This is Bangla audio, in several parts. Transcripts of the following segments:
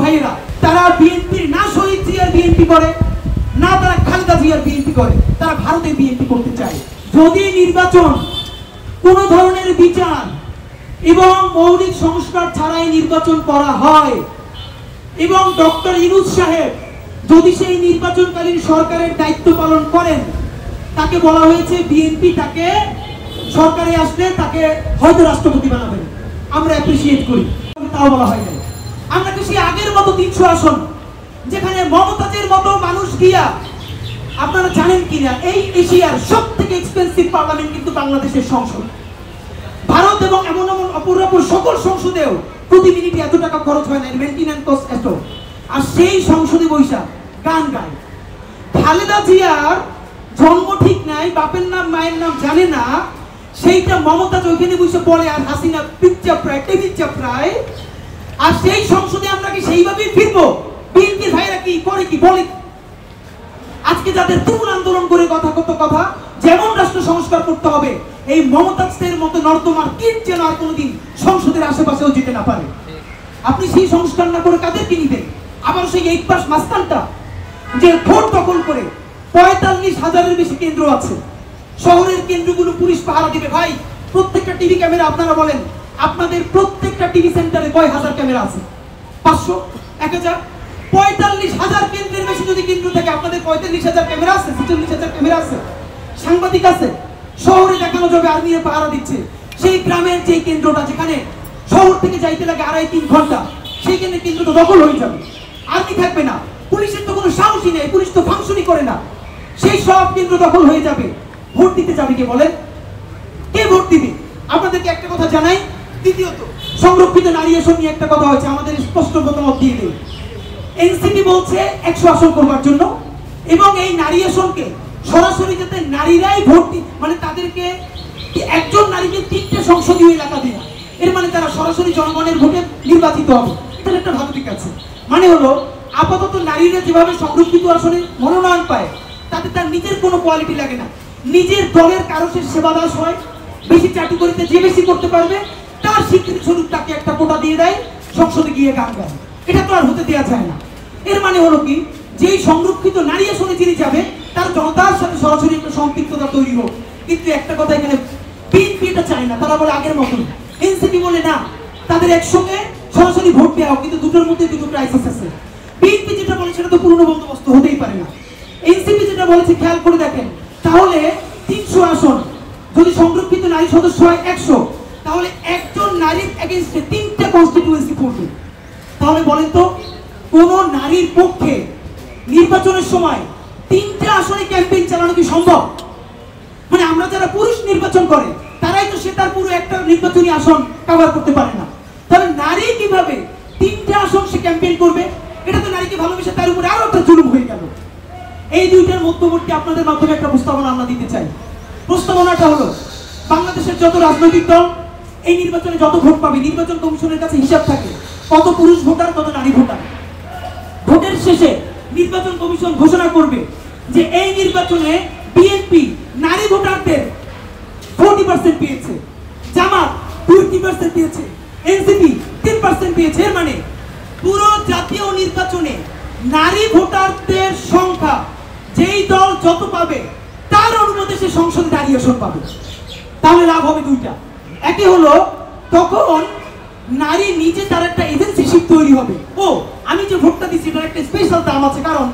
ভাইয়েরা, তারা বিএনপির না শহীদ জিয়ার বিএনপি করে, না তারা খালেদা জিয়ার বিএনপি করে, তারা ভারতের বিএনপি করতে চায়। যদি নির্বাচন কোন ধরনের বিচার এবং মৌলিক সংস্কার ছাড়াই নির্বাচন করা হয় এবং ডক্টর ইউনূস সাহেব যদি সেই নির্বাচনকালীন সরকারের দায়িত্ব পালন করেন, তাকে বলা হয়েছে বিএনপি তাকে সরকারে আসলে তাকে হয়তো রাষ্ট্রপতি বানাবেন। আমরা অ্যাপ্রিসিয়েট করি, তাও বলা হয় না। আমরা কি সেই আগের মতো 300 আসন যেখানে মমতাজের মতো মানুষ গিয়া, আপনারা জানেন কিনা এই এশিয়ার সবথেকে এক্সপেন্সিভ পার্লামেন্ট কিন্তু বাংলাদেশের সংসদ। ভারত এবং এমন এমন অপরাপর সকল সংসদেও প্রতি মিনিটে এত টাকা খরচ হয় না, মেইনটেনেন্স কস্ট এত। আর সেই সংসদে বৈশা গান গায়। খালেদা জিয়ার জন্ম ঠিক নাই, বাপের নাম মায়ের নাম জানে না, সেইটা মমতাজ ওইখানে বসে বলে, আর হাসিনা পিচ্চা প্রায় টেবিল চাপড়ায়। আর সেই সংসদে আমরা কি সেইভাবেই ফিরবো? বিএনপির ভাইরা কি করে, কি বলে? আজকে যাদের তুমুল আন্দোলন করে কথা যেমন রাষ্ট্র সংস্কার করতে হবে, এই মমতাজদের মতো নর্দমার কীট যেন আর কোনোদিন সংসদের আশেপাশেও যেতে না পারে। আপনি সেই সংস্কার না করে কাদেরকে নিবেন? আবার সেই 8 পাস মাস্তানটা যে ভোট দখল করে 45,000-এর বেশি কেন্দ্র আছে, শহরের কেন্দ্রগুলো পুলিশ পাহারা দিবে। ভাই, প্রত্যেকটা টিভি ক্যামেরা, আপনারা বলেন আপনাদের প্রত্যেকটা টিভি সেন্টারে কয় হাজার ক্যামেরা আছে? 500, 1000, 45,000 কেন্দ্রের বেশি যদি কেন্দ্র থাকে, আপনাদের 45,000 ক্যামেরা আছে, 46,000 ক্যামেরা আছে, সাংবাদিক আছে। শহরে দেখানো যাবে আর্মিরা পাহারা দিচ্ছে। সেই গ্রামের যে কেন্দ্রটা যেখানে শহর থেকে যাইতে লাগে 2.5-3 ঘন্টা, সেইখানে কেন্দ্রটা দখল হয়ে যাবে, আর্মি থাকবে না, পুলিশের তো কোনো সাহসই নেই, পুলিশ তো ফাংশনই করে না। সেই সব কেন্দ্র দখল হয়ে যাবে। ভোট দিতে যাবে কে বলেন? কে ভোট দিবে? আপনাদেরকে একটা কথা জানাই। দ্বিতীয়ত, সংরক্ষিত নারী আসন নিয়ে একটা কথা হয়েছে, আমাদের স্পষ্ট মতামত দিয়ে দেয়। এনসিপি বলছে 100 আসন করবার জন্য, এবং এই নারী আসনকে সরাসরি যাতে নারীরাই ভোট মানে তাদেরকে একজন নারীকে 3টে সংসদীয় এলাকা দেয়া, এর মানে তারা সরাসরি জনগণের ভোটে নির্বাচিত হবে। এটা একটা ভালো দিক আছে। মানে হলো আপাতত নারীরা যেভাবে সংরক্ষিত আসনে মনোনয়ন পায়, তাতে তার নিজের কোনো কোয়ালিটি লাগে না, নিজের দলের কারো সে সেবা দাস হয়, বেশি চাটুকরিতে যে বেশি করতে পারবে তার স্বীকৃতি স্বরূপ তাকে একটা কোটা দিয়ে দেয়, সংসদে গিয়ে গান গায়। এটা তো আর হতে দেওয়া যায় না। এর মানে হলো কি, যেই সংরক্ষিত নারী আসনে যিনি যাবে তার জনতার সাথে সরাসরি একটা সম্পৃক্ততা তৈরি হোক। কিন্তু একটা কথা এখানে বিএনপি এটা চায় না, তারা বলে আগের মতন। এনসিপি বলে না, তাদের একসঙ্গে সরাসরি ভোট দেওয়া হোক, কিন্তু দুটোর মধ্যে দুটো ক্রাইসিস আছে। বিএনপি যেটা বলে সেটা তো পুরনো বন্দোবস্ত হতেই পারে না। এনসিপি যেটা বলেছে খেয়াল করে দেখেন, তাহলে 300 আসন যদি সংরক্ষিত নারী সদস্য হয় 100, তাহলে একজন নারীর এগেইনস্টে 3টা কনস্টিটিউয়েন্সি পড়বে। তাহলে বলেন তো, কোন নারীর পক্ষে নির্বাচনের সময় 3টা আসনে ক্যাম্পেইন চালানো কি সম্ভব? মানে আমরা যারা পুরুষ নির্বাচন করে তারাই তো সে তার পুরো একটা নির্বাচনী আসন কভার করতে পারে না। তাহলে নারী কিভাবে 3টা আসন সে ক্যাম্পেইন করবে? এটা তো নারীকে ভালোবেসে তার উপরে আরো একটা জুলুম হয়ে গেল। এই দুইটার মধ্যবর্তী আপনাদের মাধ্যমে একটা প্রস্তাবনা আমরা দিতে চাই। প্রস্তাবনাটা হলো, বাংলাদেশের যত রাজনৈতিক দল এই নির্বাচনে যত ভোট পাবে, নির্বাচন কমিশনের কাছে হিসাব থাকে কত পুরুষ ভোটার কত নারী ভোটার। ভোটের শেষে নির্বাচন কমিশন ঘোষণা করবে যে এই নির্বাচনে বিএনপি নারী ভোটারদের 40% পেয়েছে, জামাত 20% পেয়েছে, এনসিপি 10% পেয়েছে। এর মানে পুরো জাতীয় নির্বাচনে নারী ভোটারদের সংখ্যা যেই দল যত পাবে তার অনুমতি সে সংসদে নারী আসন পাবে। তাহলে লাভ হবে দুইটা। একে হলো, তখন নারী নিজে তার একটা এজেন্সিশিপ তৈরি হবে। ও, আমি যে ভোটটা দিচ্ছি এটার একটা স্পেশাল দাম আছে, কারণ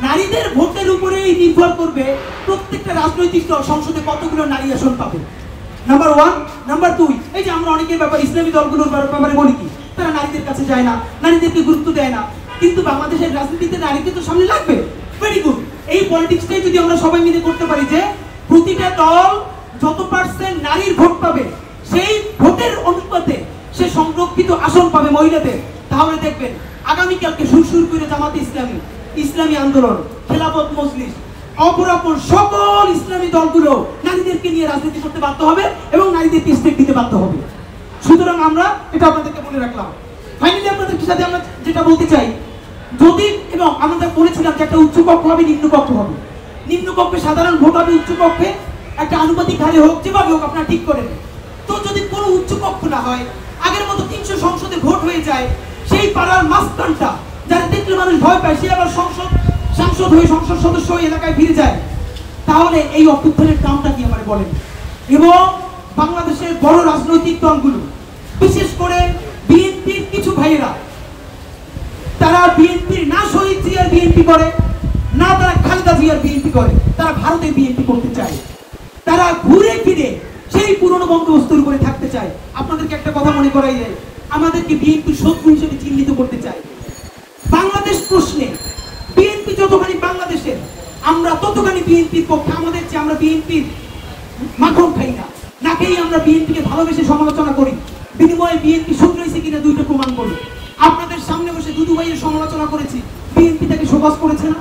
নারীদের ভোটের উপরেই নির্ভর করবে প্রত্যেকটা রাজনৈতিক দল সংসদে কতগুলো নারী আসন পাবে। নাম্বার 1। নাম্বার 2, এই যে আমরা অনেকের ব্যাপারে ইসলামী দলগুলোর ব্যাপারে বলি কি, তারা নারীদের কাছে যায় না, নারীদেরকে গুরুত্ব দেয় না, কিন্তু বাংলাদেশের রাজনীতিতে নারীকে তো সামনে লাগবে। Very good. এই পলিটিক্সটাই যদি আমরা সবাই মিলে করতে পারি যে প্রতিটা দল যত পার্সেন্ট নারীর ভোট পাবে সেই ভোটের অনুপাতে সে সংরক্ষিত আসন পাবে মহিলাদের, তাহলে দেখবেন আগামীকালকে সুর করে জামাতে ইসলামী, ইসলামী আন্দোলন, খেলাফত মজলিস, অপরাপর সকল ইসলামী দলগুলো নারীদেরকে নিয়ে রাজনীতি করতে বাধ্য হবে এবং নারীদেরকে স্টেক দিতে বাধ্য হবে। সুতরাং আমরা এটা আপনাদেরকে বলে রাখলাম। ফাইনালি আপনাদের সাথে আমরা যেটা বলতে চাই, যদি এবং আমরা বলেছিলাম যে একটা উচ্চ কক্ষ হবে, নিম্ন কক্ষ হবে। নিম্ন কক্ষে সাধারণ ভোট হবে, উচ্চ কক্ষে একটা আনুপাতিক হারে হোক, যেভাবে হোক আপনারা ঠিক করেন। তো যদি কোনো উচ্চ কক্ষ না হয়, আগের মতো 300 সংসদে ভোট হয়ে যায়, সেই পাড়ার মাস্তানটা যারা দেখলে মানুষ ভয় পায়, সে আবার সাংসদ হয়ে সংসদ সদস্য হয়ে এলাকায় ফিরে যায়, তাহলে এই অভ্যুত্থানের কামটা কি আমারে বলেন? এবং বাংলাদেশের বড় রাজনৈতিক দলগুলো, বিশেষ করে বিএনপির কিছু ভাইয়েরা, তারা বিএনপির না শহীদ জিয়ার বিএনপি করে, না তারা খালেদা জিয়ার বিএনপি করে, তারা ভারতের বিএনপি করতে চায়। তারা ঘুরে ফিরে সেই পুরনো বন্দোবস্তের উপরে থাকতে চায়। আপনাদেরকে একটা কথা মনে করাই যায়, আমাদেরকে বিএনপির শত্রু হিসেবে চিহ্নিত করতে চায়। বাংলাদেশ প্রশ্নে বিএনপি যতখানি বাংলাদেশের, আমরা ততখানি বিএনপির পক্ষে। আমাদের যে আমরা বিএনপির মাখন খাই না, না খেয়ে আমরা বিএনপিকে ভালোবেসে সমালোচনা করি, বিনিময়ে বিএনপি শত্রু হয়েছে কিনা দুইটা প্রমাণ করি। আপনাদের সামনে বসে দুদু ভাইয়ের সমালোচনা করেছি, বিএনপি তাকে শোকজ করেছে না?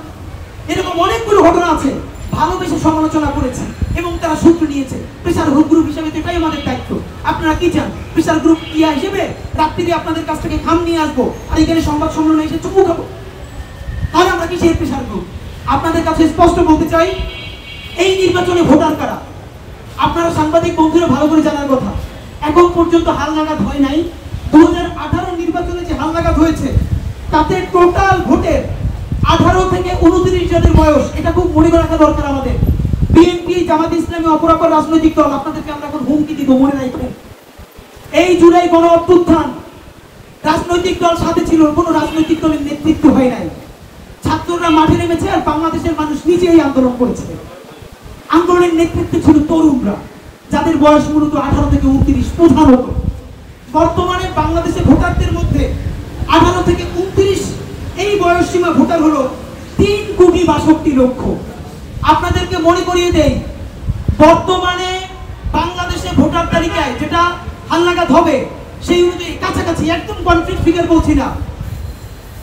এরকম অনেকগুলো ঘটনা আছে, ভালোবেসে সমালোচনা করেছে এবং তারা সূত্র নিয়েছে। প্রেসার গ্রুপ হিসেবে এটাই আমাদের দায়িত্ব। আপনারা কি চান? প্রেসার গ্রুপ ইয়া হিসেবে রাত্রিরে আপনাদের কাছ থেকে খাম নিয়ে আসবো আর এখানে সংবাদ সম্মেলনে এসে চুপু খাবো? তাহলে আমরা কি সেই প্রেসার গ্রুপ? আপনাদের কাছে স্পষ্ট বলতে চাই, এই নির্বাচনে ভোটার কারা আপনারা সাংবাদিক বন্ধুরা ভালো করে জানার কথা। এখন পর্যন্ত হালনাগাদ হয় নাই। 2018 নির্বাচনে যে হালনাগাদ হয়েছে, তাতে টোটাল ভোটের 18 থেকে 29 যাদের বয়স, এটা খুব মনে রাখা দরকার আমাদের। বিএনপি, জামাত ইসলামী, অপরাপর রাজনৈতিক দল, আপনাদেরকে আমরা এখন হুমকি দিব, মনে রাখবেন। এই জুলাই গণ অভ্যুত্থান রাজনৈতিক দল সাথে ছিল, কোনো রাজনৈতিক দলের নেতৃত্ব হয় নাই। ছাত্ররা মাঠে নেমেছে আর বাংলাদেশের মানুষ নিজেই আন্দোলন করেছে। আন্দোলনের নেতৃত্বে ছিল তরুণরা, যাদের বয়স মূলত 18 থেকে 29 প্রধানত। বর্তমানে বাংলাদেশে ভোটারদের মধ্যে 18 থেকে 29 এই বয়স সীমা ভোটার হলো 3,62,00,000। আপনাদেরকে মনে করিয়ে দেই, বর্তমানে বাংলাদেশে ভোটার তালিকায় যেটা হালনাগাদ হবে, সেই অনুযায়ী কাছাকাছি, একদম কনফিট ফিগার বলছি না,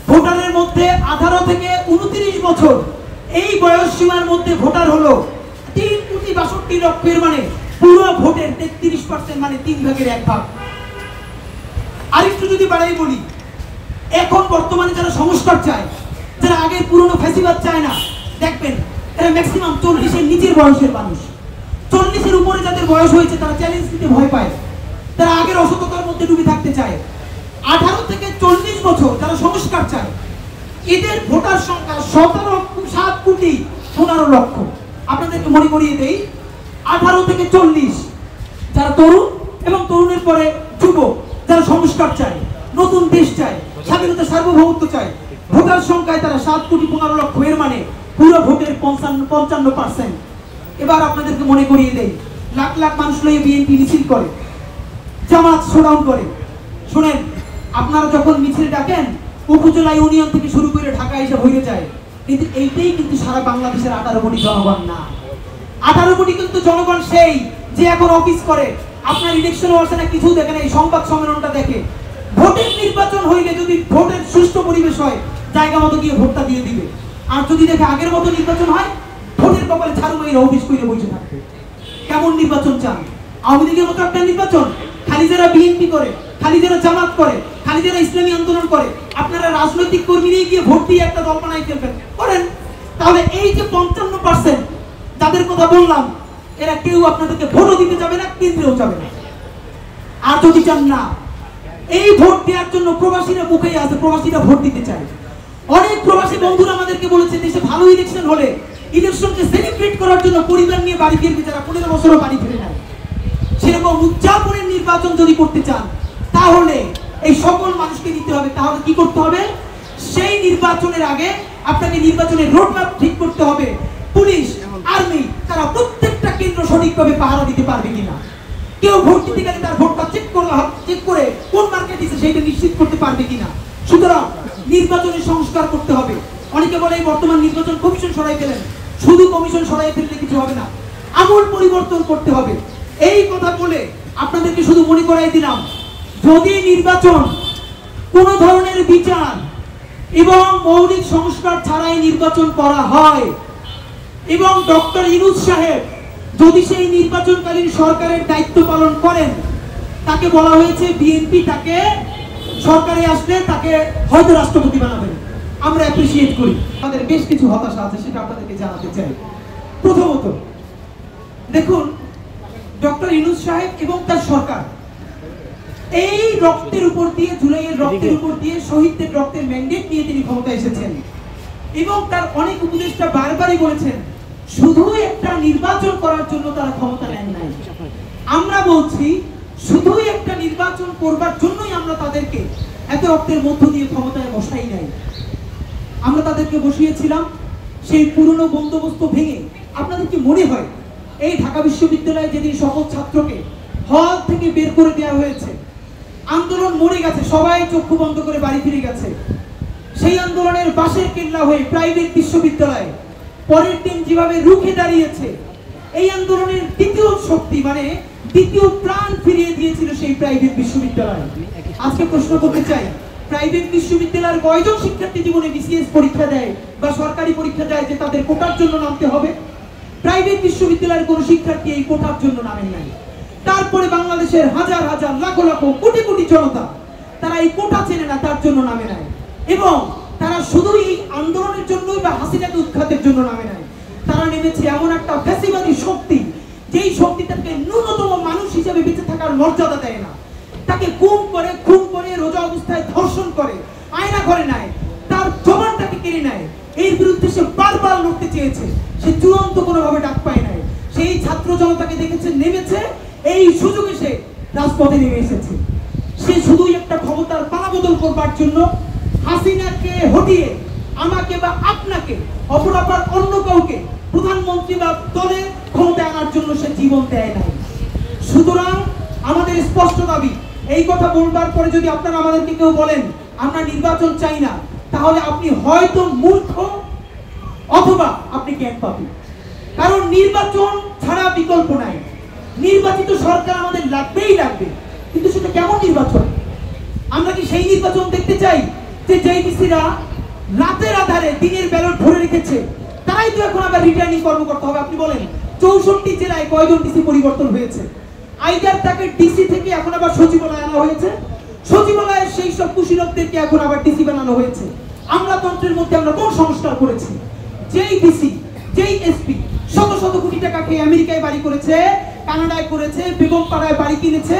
ভোটারের মধ্যে 18 থেকে 29 বছর এই বয়স সীমার মধ্যে ভোটার হলো 3,62,00,000, মানে পুরো ভোটের 33%, মানে 3 ভাগের 1 ভাগ। আরেকটু যদি বাড়াই বলি, এখন বর্তমানে যারা সংস্কার চায়, যারা আগের পুরনো ফ্যাসিবাদ চায় না, দেখবেন এরা ম্যাক্সিমাম 40-এর নিচের বয়সের মানুষ। 40-এর উপরে যাদের বয়স হয়েছে, তারা চ্যালেঞ্জ দিতে ভয় পায়, তারা আগের অসততার মধ্যে ডুবে থাকতে চায়। 18 থেকে 40 বছর যারা সংস্কার চায়, এদের ভোটার সংখ্যা 7,15,00,000। আপনাদেরকে মনে করিয়ে দেই, 18 থেকে 40 যারা তরুণ এবং তরুণের পরে যুবক, যারা সংস্কার চায়, নতুন দেশ চায়, স্বাধীনতা সার্বভৌমত্ব চায়, ভোটার সংখ্যায় তারা 7,15,00,000, এর মানে পুরো ভোটের 55%। এবার আপনাদেরকে মনে করিয়ে দেই, লাখ লাখ মানুষ লইয়ে বিএনপি মিছিল করে, জামাত শোডাউন করে। শুনেন, আপনারা যখন মিছিল ডাকেন, উপজেলা ইউনিয়ন থেকে শুরু করে ঢাকা এসে হয়ে যায়, কিন্তু এইটাই কিন্তু সারা বাংলাদেশের 18 কোটি জনগণ না। 18 কোটি কিন্তু জনগণ সেই যে এখন অফিস করে, আপনার ইলেকশন হচ্ছে না, কিছু দেখে না, এই সংবাদ সম্মেলনটা দেখে। ভোটের নির্বাচন হইলে যদি ভোটের সুষ্ঠু পরিবেশ হয়, জায়গা মতো গিয়ে ভোটটা দিয়ে দিবে। আর যদি দেখে আগের মতো নির্বাচন হয়, ভোটের কপালে ঝাড়ু মেরে অফিস করে বসে থাকবে। কেমন নির্বাচন চান? আওয়ামী লীগের মতো একটা নির্বাচন? খালি যারা বিএনপি করে, খালি যারা জামাত করে, খালি যারা ইসলামী আন্দোলন করে, আপনারা রাজনৈতিক কর্মী নিয়ে গিয়ে ভোট দিয়ে একটা দল বানাই ফেলবেন, করেন। তাহলে এই যে 55% যাদের কথা বললাম, এরা কেউ আপনাদেরকে ভোটও দিতে যাবে না, কেন্দ্রেও যাবে না। আর যদি চান না, এই ভোট দেওয়ার জন্য প্রবাসীরা মুখেই আছে, প্রবাসীরা ভোট দিতে চায়। অনেক প্রবাসী বন্ধুরা আমাদেরকে বলেছে, দেশে ভালো ইলেকশন হলে ইলেকশনকে সেলিব্রেট করার জন্য পরিবার নিয়ে বাড়ি ফিরবে, যারা 15 বছরও বাড়ি ফিরে নাই। সেরকম উদযাপনের নির্বাচন যদি করতে চান, তাহলে এই সকল মানুষকে দিতে হবে। তাহলে কি করতে হবে? সেই নির্বাচনের আগে আপনাকে নির্বাচনের রোডম্যাপ ঠিক করতে হবে। পুলিশ, আর্মি, তারা প্রত্যেকটা কেন্দ্র সঠিকভাবে পাহারা দিতে পারবে কিনা, কেউ ভোট দিতে গেলে তার ভোটটা চেক করে কোন মার্কেট দিচ্ছে সেটা নিশ্চিত করতে পারবে কিনা। সুতরাং নির্বাচনের সংস্কার করতে হবে। অনেকে বলে এই বর্তমান নির্বাচন কমিশন সরাই ফেলেন। শুধু কমিশন সরাই ফেললে কিছু হবে না, আমূল পরিবর্তন করতে হবে। এই কথা বলে আপনাদেরকে শুধু মনে করাই দিলাম, যদি নির্বাচন কোন ধরনের বিচার এবং মৌলিক সংস্কার ছাড়াই নির্বাচন করা হয়, এবং ডক্টর ইউনূস সাহেব যদি সেই নির্বাচনকালীন সরকারের দায়িত্ব পালন করেন, তাকে বলা হয়েছে বিএনপি তাকে সরকারে আসলে তাকে হয়তো রাষ্ট্রপতি বানাবেন। আমরা অ্যাপ্রিশিয়েট করি। আমাদের বেশ কিছু হতাশা আছে, সেটা আপনাদেরকে জানাতে চাই। প্রথমত দেখুন, ডক্টর ইউনূস সাহেব এবং তার সরকার এই রক্তের উপর দিয়ে, জুলাইয়ের রক্তের উপর দিয়ে, শহীদদের রক্তের ম্যান্ডেট নিয়ে তিনি ক্ষমতায় এসেছেন। এবং তার অনেক উপদেষ্টা বারবারই বলেছেন শুধু একটা নির্বাচন করার জন্য তারা ক্ষমতা নেন নাই। আমরা বলছি শুধু একটা নির্বাচন করবার জন্যই আমরা তাদেরকে এত রক্তের মধ্য দিয়ে ক্ষমতায় বসাই নাই। আমরা তাদেরকে বসিয়েছিলাম সেই পুরনো বন্দোবস্ত ভেঙে। আপনাদের কি মনে হয় এই ঢাকা বিশ্ববিদ্যালয়ে যেদিন সকল ছাত্রকে হল থেকে বের করে দেওয়া হয়েছে, আন্দোলন মরে গেছে, সবাই চক্ষু বন্ধ করে বাড়ি ফিরে গেছে, সেই আন্দোলনের বাঁশের কেল্লা হয়ে প্রাইভেট বিশ্ববিদ্যালয় পরের দিন যেভাবে রুখে দাঁড়িয়েছে, এই আন্দোলনের দ্বিতীয় শক্তি মানে দ্বিতীয় প্রাণ ফিরিয়ে দিয়েছিল সেই প্রাইভেট বিশ্ববিদ্যালয়। আজকে প্রশ্ন করতে চাই, প্রাইভেট বিশ্ববিদ্যালয়ের কয়জন শিক্ষার্থী জীবনে বিসিএস পরীক্ষা দেয় বা সরকারি পরীক্ষা দেয় যে তাদের কোটার জন্য নামতে হবে? প্রাইভেট বিশ্ববিদ্যালয়ের কোন শিক্ষার্থী এই কোটার জন্য নামেন নাই। তারপরে বাংলাদেশের হাজার হাজার লাখ লাখ কোটি কোটি জনতা তারা এই কোটা চেনে না, তার জন্য নামে নাই। এবং তারা শুধু এই আন্দোলনের জন্যই বা হাসিনাকে উৎখাতের জন্য নামে নাই, তারা নেমেছে এমন একটা ফ্যাসিবাদী শক্তি যেই শক্তি তাকে ন্যূনতম মানুষ হিসেবে বেঁচে থাকার মর্যাদা দেয় না, তাকে খুন করে রোজা অবস্থায় ধর্ষণ করে, আয়না ঘরে নেয়, তার জবানটাকে কেড়ে নেয়। এর বিরুদ্ধে সে বারবার লড়তে চেয়েছে, সে চূড়ান্ত কোনোভাবে ডাক পায় নাই। সেই ছাত্র জনতাকে দেখেছে নেমেছে, এই সুযোগে সে রাজপথে নেমে এসেছে। সে শুধুই একটা ক্ষমতার পালাবদল করবার জন্য হাসিনাকে হটিয়ে আমাকে বা আপনাকে অপরাপর অন্য কাউকে প্রধানমন্ত্রী বা দলে ক্ষমতায় আনার জন্য সে জীবন দেয় নাই। সুতরাং আমাদের স্পষ্ট দাবি, এই কথা বলবার পরে যদি আপনারা আমাদেরকে কেউ বলেন আমরা নির্বাচন চাই না, তাহলে আপনি হয়তো মূর্খ অথবা আপনি জ্ঞান পাপী। কারণ নির্বাচন ছাড়া বিকল্প নাই। নির্বাচিত সরকার আমাদের লাগবেই লাগবে, কিন্তু সেটা কেমন নির্বাচন? আমরা কি সেই নির্বাচন দেখতে চাই যে জেডিসিরা রাতের আধারে দিনের ব্যালট ভরে রেখেছে, তারাই তো এখন আবার রিটার্নিং কর্মকর্তা হবে? আপনি বলেন 64 জেলায় কয়জন ডিসি পরিবর্তন হয়েছে? আইদার তাকে ডিসি থেকে এখন আবার সচিবালয়ে আনা হয়েছে, সচিবালয়ের সেই সব কুশীলবদেরকে এখন আবার ডিসি বানানো হয়েছে। আমলাতন্ত্রের মধ্যে আমরা কোন সংস্কার করেছি? যেই ডিসি, যেই এসপি শত শত কোটি টাকা খেয়ে আমেরিকায় বাড়ি করেছে, কানাডায় করেছে, বেগমপাড়ায় বাড়ি কিনেছে,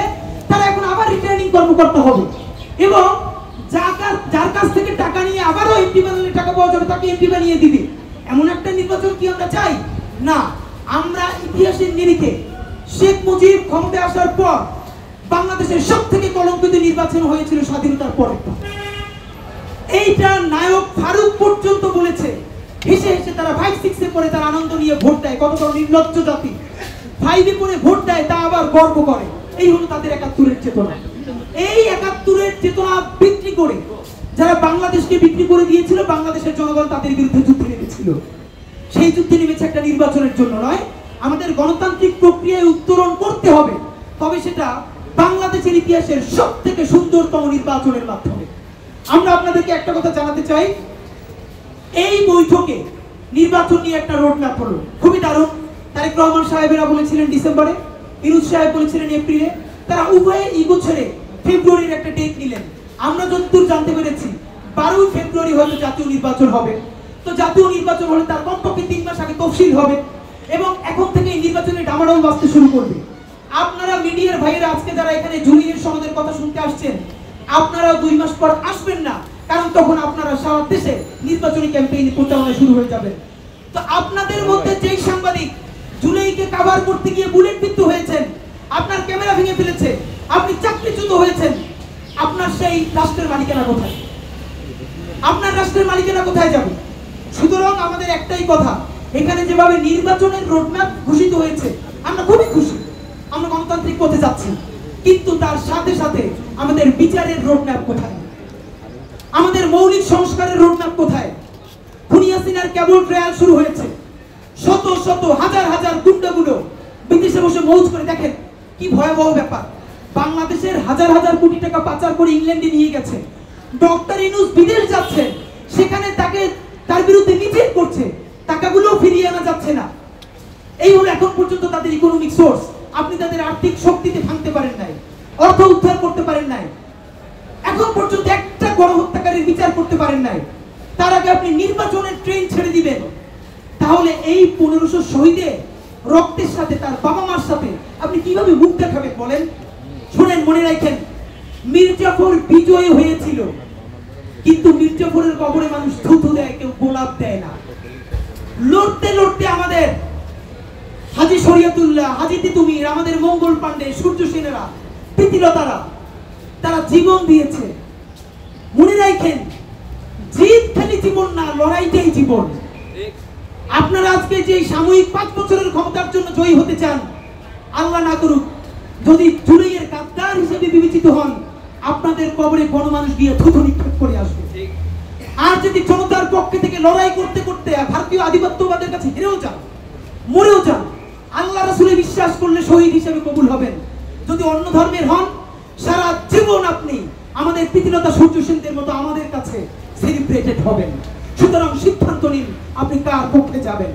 তারা এখন আবার রিটার্নিং কর্মকর্তা হবে। এবং যার কাছ থেকে টাকা নিয়ে আবারও এমপি বানালে টাকা পাওয়া যাবে, তাকে এমপি বানিয়ে দিবে। এমন একটা নির্বাচন কি আমরা চাই? না। আমরা ইতিহাসের নিরিখে শেখ মুজিব ক্ষমতায় আসার পর বাংলাদেশের সবথেকে কলঙ্কিত নির্বাচন হয়েছিল স্বাধীনতার পরে। এইটা নায়ক ফারুক পর্যন্ত বলেছে, হেসে হেসে তারা 5-6 পরে তার আনন্দ নিয়ে ভোট দেয়। কত বড় নির্লজ্জ জাতি! 5 পরে ভোট দেয়, তা আবার গর্ব করে। এই হলো তাদের 71-এর চেতনা। এই 71-এর চেতনা বিক্রি করে যারা বাংলাদেশকে বিক্রি করে দিয়েছিল, বাংলাদেশের জনগণ তাদের বিরুদ্ধে যুদ্ধে নেমেছিল। সেই যুদ্ধে নেমেছে একটা নির্বাচনের জন্য নয়, আমাদের গণতান্ত্রিক প্রক্রিয়ায় উত্তরণ করতে হবে। তবে সেটা বাংলাদেশের ইতিহাসের সবথেকে সুন্দরতম নির্বাচনের মাধ্যমে। আমরা আপনাদেরকে একটা কথা জানাতে চাই, এই বৈঠকে নির্বাচন নিয়ে একটা রোডম্যাপ হলো, খুবই দারুণ। তারেক রহমান সাহেবেরা বলেছিলেন ডিসেম্বরে, ইউনূস সাহেব বলেছিলেন এপ্রিলে, তারা উভয়ে ইগো ছেড়ে ফেব্রুয়ারির একটা ডেট নিলেন। আমরা যতদূর জানতে পেরেছি 12 ফেব্রুয়ারি হয়তো জাতীয় নির্বাচন হবে। তো জাতীয় নির্বাচন হলে তার কমপক্ষে 3 মাস আগে তফসিল হবে এবং এখন থেকে এই নির্বাচনের ডামাডোল বাজতে শুরু করবে। আপনারা মিডিয়ার ভাইয়েরা আজকে যারা এখানে জুলিয়ের সনদের কথা শুনতে আসছেন, আপনারা 2 মাস পর আসবেন না, কারণ তখন আপনারা সারা দেশে নির্বাচনী ক্যাম্পেইন পরিচালনা শুরু হয়ে যাবে। তো আপনাদের মধ্যে যেই সাংবাদিক জুলাইকে কভার করতে গিয়ে বুলেট বিদ্ধ হয়েছেন, আপনার ক্যামেরা ভেঙে ফেলেছে, আপনি চাকরিচ্যুত হয়েছেন, আপনার সেই রাষ্ট্রের মালিকানা কোথায়? আপনার রাষ্ট্রের মালিকানা কোথায় যাবে? সুতরাং আমাদের একটাই কথা, এখানে যেভাবে নির্বাচনের রোডম্যাপ ঘোষিত হয়েছে আমরা খুবই খুশি, আমরা গণতান্ত্রিক পথে যাচ্ছি, কিন্তু তার সাথে সাথে আমাদের বিচারের রোডম্যাপ কোথায়? আমাদের মৌলিক সংস্কারের রোডম্যাপ কোথায়? খুনি হাসিনার কেবল ট্রায়াল শুরু হয়েছে, শত শত হাজার হাজার গুন্ডাগুলো বিদেশে বসে মৌজ করে। দেখেন কি ভয়াবহ ব্যাপার, বাংলাদেশের হাজার হাজার কোটি টাকা পাচার করে ইংল্যান্ডে নিয়ে গেছে। ডক্টর ইউনূস বিদেশ যাচ্ছে, সেখানে তার বিরুদ্ধে মিছিল করছে, টাকাগুলো ফিরিয়ে আনা যাচ্ছে না। এই হলো এখন পর্যন্ত তাদের ইকোনমিক সোর্স। আপনি তাদের আর্থিক শক্তিতে ভাঙতে পারেন নাই, অর্থ উদ্ধার করতে পারেন নাই, এখন পর্যন্ত একটা গণহত্যাকারীর বিচার করতে পারেন নাই। তার আগে আপনি নির্বাচনের ট্রেন ছেড়ে দিবেন, তাহলে এই 1500 শহীদের রক্তের সাথে, তার বাবা মার সাথে আপনি কিভাবে মুখ দেখাবেন বলেন? শুনেন, মনে রাখেন, মির্জাফর বিজয় হয়েছিল, কিন্তু মির্জাফরের কবরে মানুষ থুথু দেয়, কেউ গোলাপ দেয় না। লড়তে লড়তে আমাদের হাজী শরিয়তুল্লাহ, হাজী তিতুমির, আমাদের মঙ্গল পান্ডে, সূর্য সেনেরা, প্রীতিলতারা তারা জীবন দিয়েছে। মনে রাখেন, জিত খালি জীবন না, লড়াইটাই জীবন। আপনারা আজকে যে সাময়িক 5 বছরের ক্ষমতার জন্য জয়ী হতে চান, আল্লাহ না করুক যদি জুলাইয়ের গাদ্দার হিসেবে বিবেচিত হন, আপনাদের কবরে গণমানুষ গিয়ে থুথু নিক্ষেপ করে আসবে। আর যদি জনতার পক্ষে থেকে লড়াই করতে করতে ভারতীয় আধিপত্যবাদের কাছে হেরেও যান, মরেও যান, আল্লাহ রাসূলে বিশ্বাস করলে শহীদ হিসেবে কবুল হবেন। যদি অন্য ধর্মের হন, সারা জীবন আপনি আমাদের প্রীতিলতা, সূর্য সেনদের মতো আমাদের কাছে সেলিব্রেটেড হবেন। সুতরাং সিদ্ধান্ত নিন আপনি কার পক্ষে যাবেন।